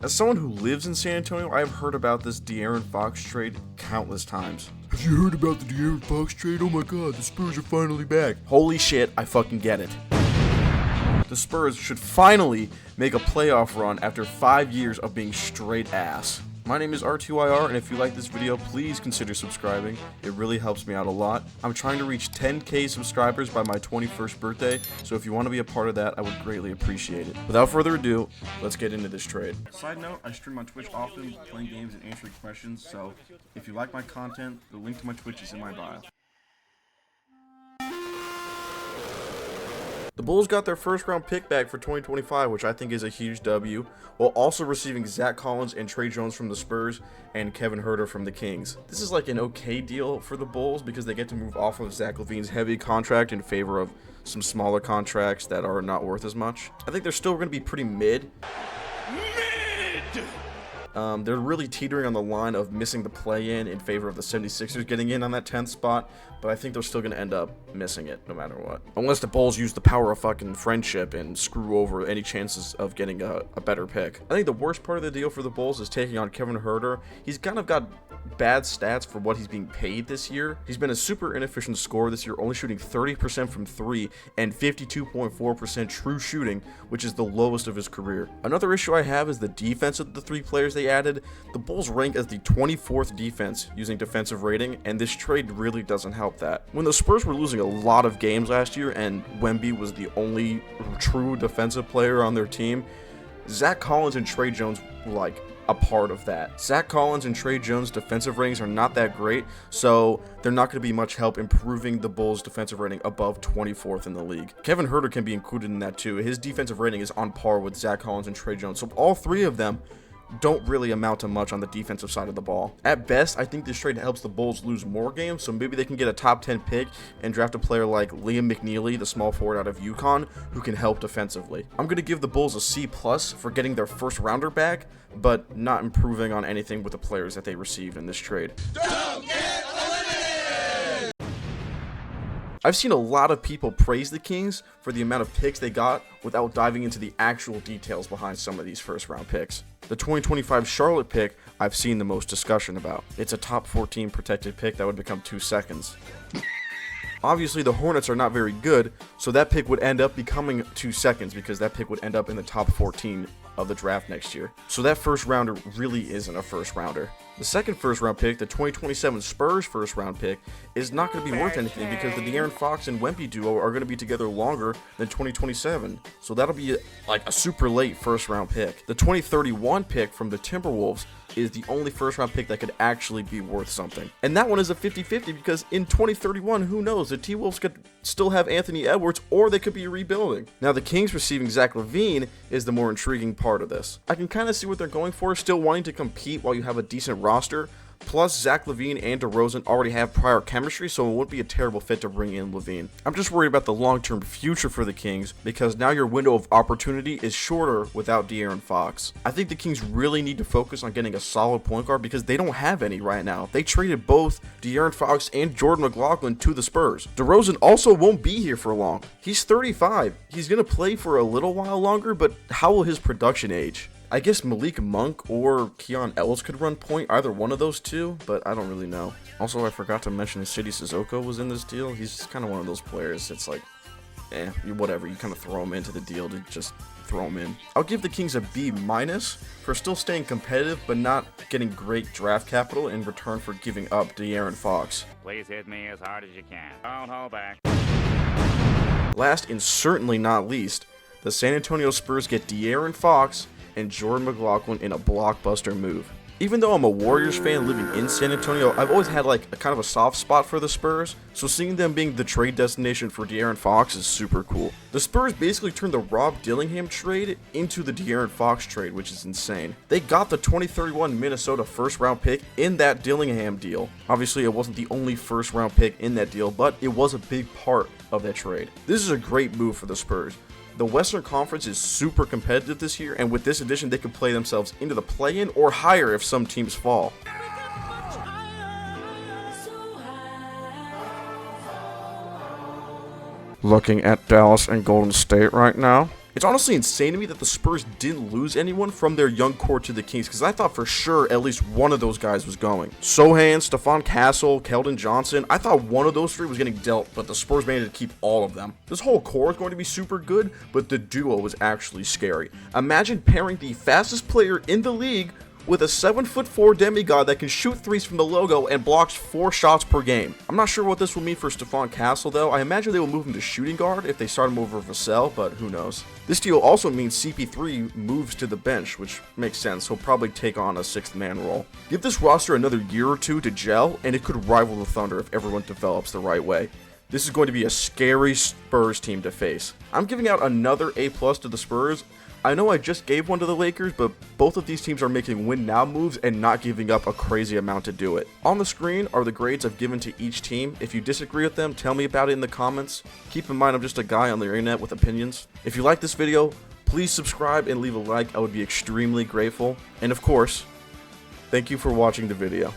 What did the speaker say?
As someone who lives in San Antonio, I have heard about this De'Aaron Fox trade countless times. Have you heard about the De'Aaron Fox trade? Oh my god, the Spurs are finally back. Holy shit, I fucking get it. The Spurs should finally make a playoff run after 5 years of being straight ass. My name is R2IR, and if you like this video, please consider subscribing. It really helps me out a lot. I'm trying to reach 10k subscribers by my 21st birthday, so if you want to be a part of that, I would greatly appreciate it. Without further ado, let's get into this trade. Side note, I stream on Twitch often, playing games and answering questions, so if you like my content, the link to my Twitch is in my bio. The Bulls got their first round pick back for 2025, which I think is a huge W, while also receiving Zach Collins and Tre Jones from the Spurs and Kevin Huerter from the Kings. This is like an okay deal for the Bulls because they get to move off of Zach LaVine's heavy contract in favor of some smaller contracts that are not worth as much. I think they're still going to be pretty mid. They're really teetering on the line of missing the play-in in favor of the 76ers getting in on that 10th spot, but I think they're still going to end up missing it no matter what. Unless the Bulls use the power of fucking friendship and screw over any chances of getting a better pick. I think the worst part of the deal for the Bulls is taking on Kevin Huerter. He's kind of got bad stats for what he's being paid this year. He's been a super inefficient scorer this year, only shooting 30% from 3 and 52.4% true shooting, which is the lowest of his career. Another issue I have is the defense of the 3 players they added. The Bulls rank as the 24th defense using defensive rating, and this trade really doesn't help that. When the Spurs were losing a lot of games last year and Wemby was the only true defensive player on their team, Zach Collins and Tre Jones were like a part of that. Zach Collins and Tre Jones' defensive ratings are not that great, so they're not going to be much help improving the Bulls' defensive rating above 24th in the league. Kevin Huerter can be included in that too. His defensive rating is on par with Zach Collins and Tre Jones, so all 3 of them don't really amount to much on the defensive side of the ball. At best, I think this trade helps the Bulls lose more games, so maybe they can get a top 10 pick and draft a player like Liam McNeely, the small forward out of UConn, who can help defensively. I'm going to give the Bulls a C+ for getting their first rounder back, but not improving on anything with the players that they received in this trade. Don't get eliminated! I've seen a lot of people praise the Kings for the amount of picks they got without diving into the actual details behind some of these first round picks. The 2025 Charlotte pick I've seen the most discussion about. It's a top 14 protected pick that would become 2 seconds. Obviously the Hornets are not very good, so that pick would end up becoming 2 seconds because that pick would end up in the top 14 of the draft next year. So that first rounder really isn't a first rounder. The second first round pick, the 2027 Spurs first round pick, is not going to be worth anything because the De'Aaron Fox and Wemby duo are going to be together longer than 2027. So that'll be like a super late first round pick. The 2031 pick from the Timberwolves is the only first round pick that could actually be worth something. And that one is a 50-50 because in 2031, who knows, the T-Wolves could still have Anthony Edwards or they could be rebuilding. Now the Kings receiving Zach LaVine is the more intriguing part of this. I can kind of see what they're going for, still wanting to compete while you have a decent roster. Plus, Zach LaVine and DeRozan already have prior chemistry, so it wouldn't be a terrible fit to bring in LaVine. I'm just worried about the long-term future for the Kings because now your window of opportunity is shorter without De'Aaron Fox. I think the Kings really need to focus on getting a solid point guard because they don't have any right now. They traded both De'Aaron Fox and Jordan McLaughlin to the Spurs. DeRozan also won't be here for long. He's 35. He's going to play for a little while longer, but how will his production age? I guess Malik Monk or Keon Ellis could run point, either one of those two, but I don't really know. Also, I forgot to mention City Sissoko was in this deal. He's kind of one of those players. It's like, whatever. You kind of throw him into the deal to just throw him in. I'll give the Kings a B- for still staying competitive, but not getting great draft capital in return for giving up De'Aaron Fox. Please hit me as hard as you can. Don't hold back. Last and certainly not least, the San Antonio Spurs get De'Aaron Fox and Jordan McLaughlin in a blockbuster move. Even though I'm a Warriors fan living in San Antonio, I've always had like a kind of a soft spot for the Spurs, so seeing them being the trade destination for De'Aaron Fox is super cool. The Spurs basically turned the Rob Dillingham trade into the De'Aaron Fox trade, which is insane. They got the 2031 Minnesota first round pick in that Dillingham deal. Obviously it wasn't the only first round pick in that deal, but it was a big part of that trade. This is a great move for the Spurs. The Western Conference is super competitive this year, and with this addition, they could play themselves into the play-in or higher if some teams fall. Looking at Dallas and Golden State right now, It's honestly insane to me that the Spurs didn't lose anyone from their young core to the Kings, because I thought for sure at least one of those guys was going. Sohan, Stephon Castle, Keldon Johnson, I thought one of those three was getting dealt, but the Spurs managed to keep all of them. This whole core is going to be super good, but the duo was actually scary. Imagine pairing the fastest player in the league with a 7'4" demigod that can shoot threes from the logo and blocks 4 shots per game. I'm not sure what this will mean for Stephon Castle though. I imagine they will move him to shooting guard if they start him over Vassell, but who knows. This deal also means CP3 moves to the bench, which makes sense. He'll probably take on a 6th man role. Give this roster another year or two to gel, and it could rival the Thunder if everyone develops the right way. This is going to be a scary Spurs team to face. I'm giving out another A+ to the Spurs. I know I just gave one to the Lakers, but both of these teams are making win now moves and not giving up a crazy amount to do it. On the screen are the grades I've given to each team. If you disagree with them, tell me about it in the comments. Keep in mind I'm just a guy on the internet with opinions. If you like this video, please subscribe and leave a like. I would be extremely grateful. And of course, thank you for watching the video.